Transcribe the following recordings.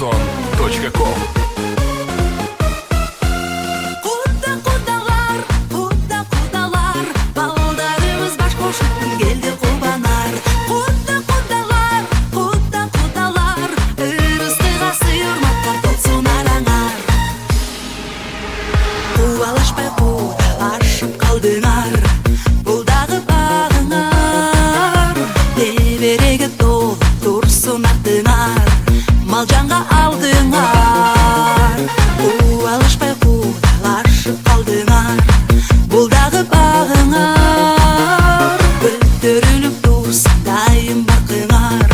Samson.com. Малжанға алдыңар, алышпай қудалашып қалдыңар. Бұлдағы бағыңар, көтеріліп тұрсын дайым бақыңар.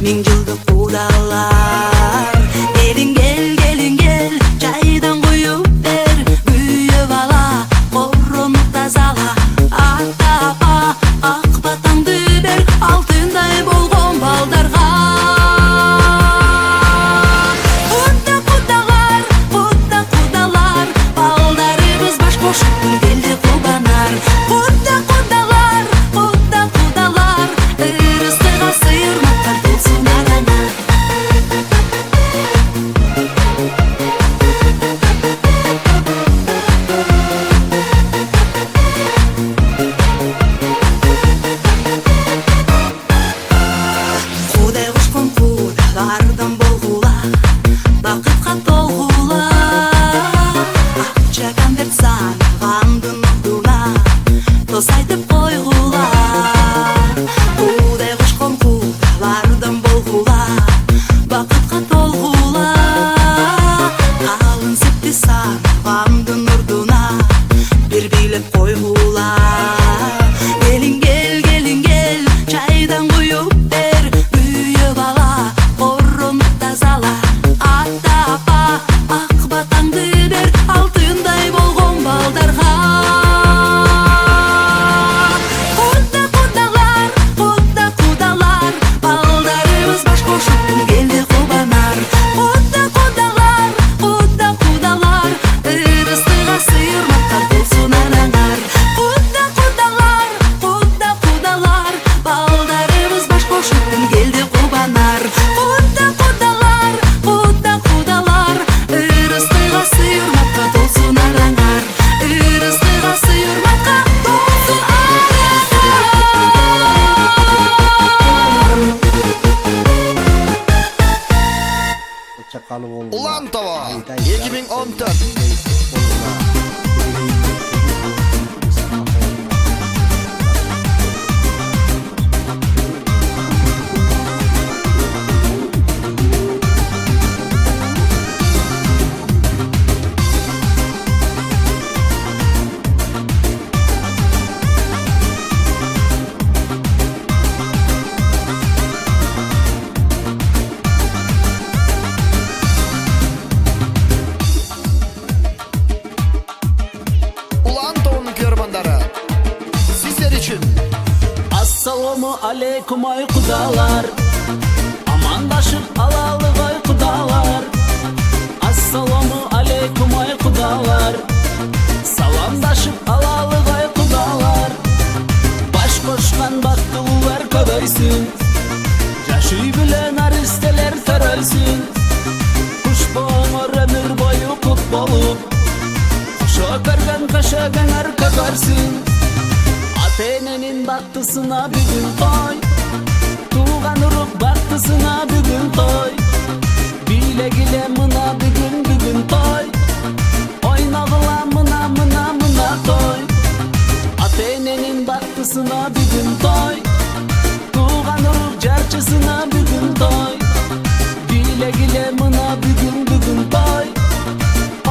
Мен жылды қудалар, келін кел, жайдан қойып бер. Күйіп ала, қорыны тазала, ата-апа, ақ батаңды бер. Алтындай болған балдарға айтып қойғылар, құдай құшқан құдалардан болғылар, бақытқа толғылар. Қалын септі сағамдың ұрдына бір билеп қойғылар. Келін кел, чайдан қойып бер. Үйіп ала, қорыны тазала, ата-апа, ақ батаңды бер. Алтындай болған балдарға Ulan Tava 2014. Assalamu aleykum ay kudalar, amandaşıp alalı ay kudalar. Assalamu aleykum ay kudalar, salamdaşıp alalı ay kudalar. Baş koşkan baktılar köbeysin, yaşı bilen aristeler törelsin. Kuş boğar ömür boyu kut bolup, kuşa görgen köşegen arka versin. Atenenin baktısına bugün toy, tuğan uruk baktısına bugün toy. Bile gile mına bugün toy, oynağıla mına toy. Atenenin baktısına bugün toy, tuğan uruk jarçısına bugün toy. Bile gile mına bugün toy,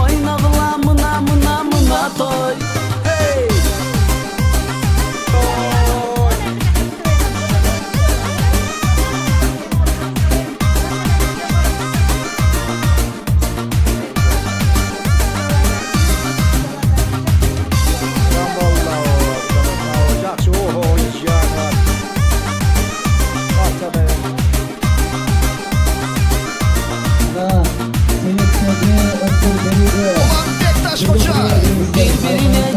oynağıla mına toy. Hey! Ulan Bektaş Hoca. Birbirine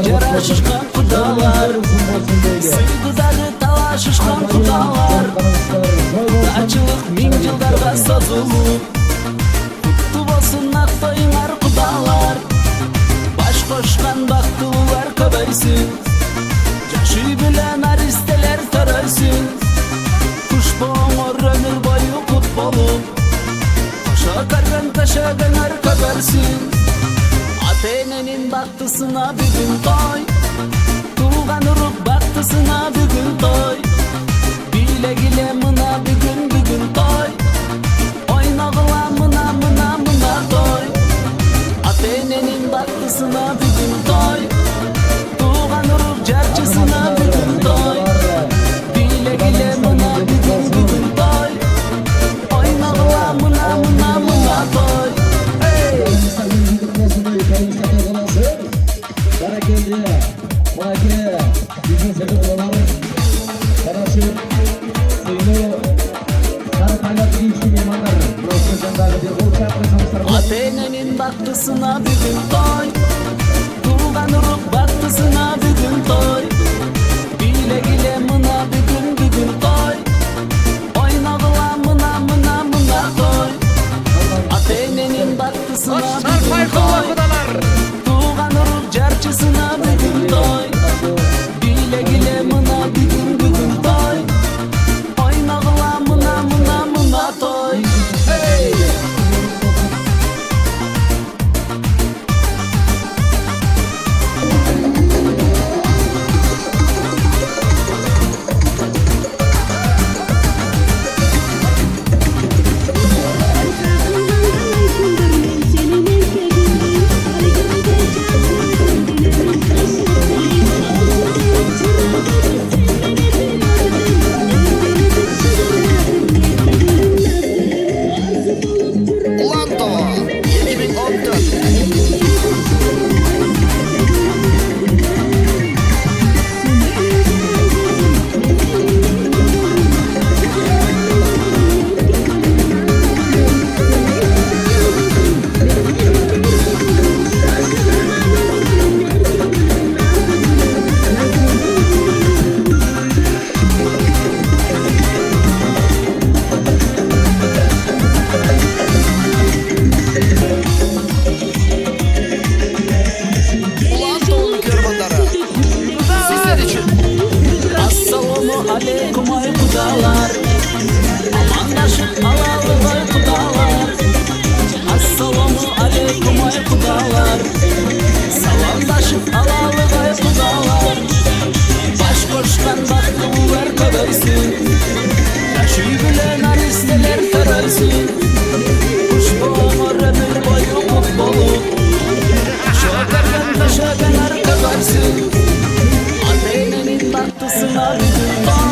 için suyunu sarı kaynatıcı için mehmanlar profesyonel bir uçak ve sonuçlar Atene'nin baktısına bugün toy, Tuğan Uruk baktısına bugün toy, Bile gile mına bugün toy, Oynagıla mına toy. Atene'nin baktısına bugün toy, Tuğan Uruk carçısına bugün toy, Bile gile mına bugün toy, Oynagıla mına toy. Hey! Ulan Tava 2014. Ulan Tava'nın kervanları. Sizler için. Assalamu aleykum ay kudalar, amandaşıp alalı ay kudalar. Assalamu aleykum ay kudalar, salamdaşıp alalı ay kudalar. Baş koşkan baktılar kadırsın, taşı bilen aristeler karırsın. Kuş boğamır ömür boyu kutbolu, şokardan taşadan arkadarsın. Atene'nin baktısına bugün toy,